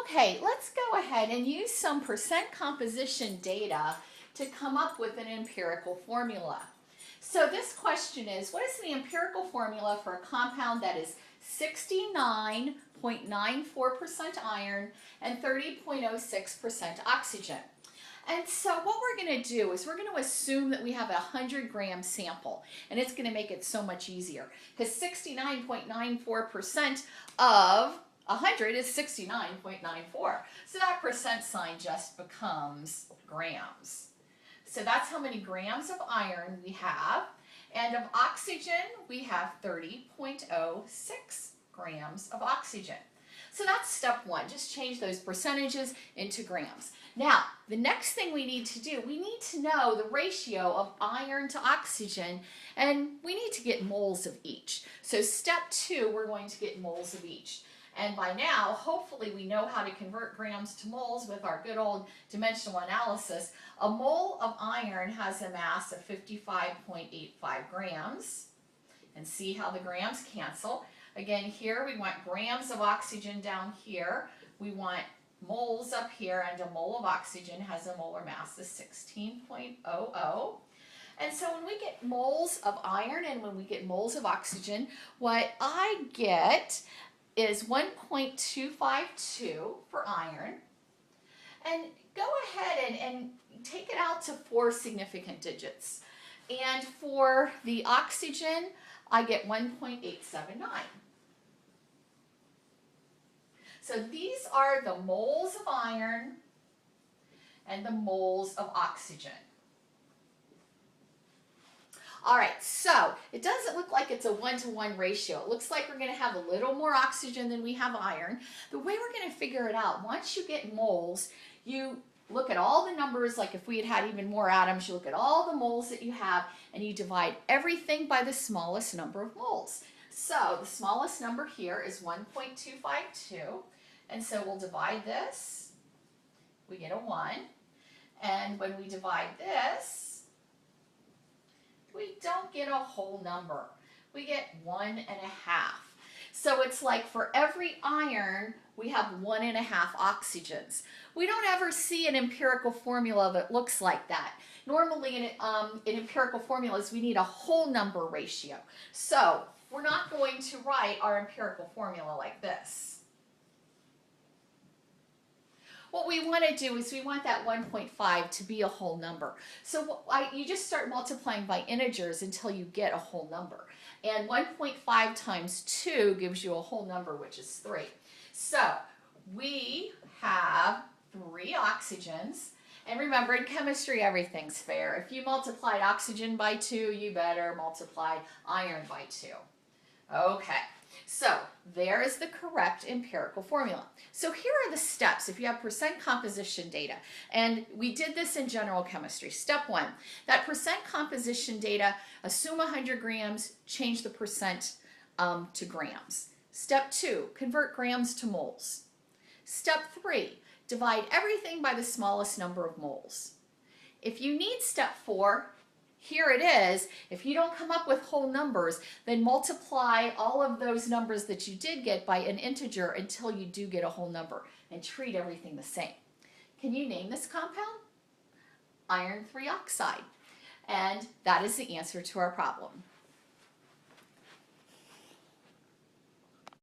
Okay, let's go ahead and use some percent composition data to come up with an empirical formula. So this question is, what is the empirical formula for a compound that is 69.94% iron and 30.06% oxygen? And so what we're going to do is we're going to assume that we have a 100-gram sample, and it's going to make it so much easier because 69.94% of 100 is 69.94. So that percent sign just becomes grams. So that's how many grams of iron we have. And of oxygen, we have 30.06 grams of oxygen. So that's step one. Just change those percentages into grams. Now, the next thing we need to do, we need to know the ratio of iron to oxygen, and we need to get moles of each. So step two, we're going to get moles of each. And by now, hopefully we know how to convert grams to moles with our good old dimensional analysis. A mole of iron has a mass of 55.85 grams. And see how the grams cancel. Again, here we want grams of oxygen down here. We want moles up here, and a mole of oxygen has a molar mass of 16.00. And so when we get moles of iron and when we get moles of oxygen, what I get is 1.252 for iron. And go ahead and take it out to 4 significant digits. And for the oxygen, I get 1.879. So these are the moles of iron and the moles of oxygen. All right, so it doesn't look like it's a 1-to-1 ratio. It looks like we're going to have a little more oxygen than we have iron. The way we're going to figure it out, once you get moles, you look at all the numbers, like if we had had even more atoms, you look at all the moles that you have, and you divide everything by the smallest number of moles. So the smallest number here is 1.252, and so we'll divide this. We get a 1. And when we divide this, we don't get a whole number. We get 1.5. So it's like for every iron, we have 1.5 oxygens. We don't ever see an empirical formula that looks like that. Normally in empirical formulas, we need a whole number ratio. So we're not going to write our empirical formula like this. What we want to do is we want that 1.5 to be a whole number. So you just start multiplying by integers until you get a whole number. And 1.5 times 2 gives you a whole number, which is 3. So we have 3 oxygens. And remember, in chemistry, everything's fair. If you multiplied oxygen by 2, you better multiply iron by 2. Okay. So there is the correct empirical formula. So here are the steps if you have percent composition data. And we did this in general chemistry. Step 1, that percent composition data, assume 100 grams, change the percent to grams. Step 2, convert grams to moles. Step 3, divide everything by the smallest number of moles. If you need step 4, here it is. If you don't come up with whole numbers, then multiply all of those numbers that you did get by an integer until you do get a whole number, and treat everything the same. Can you name this compound? Iron 3 oxide. And that is the answer to our problem.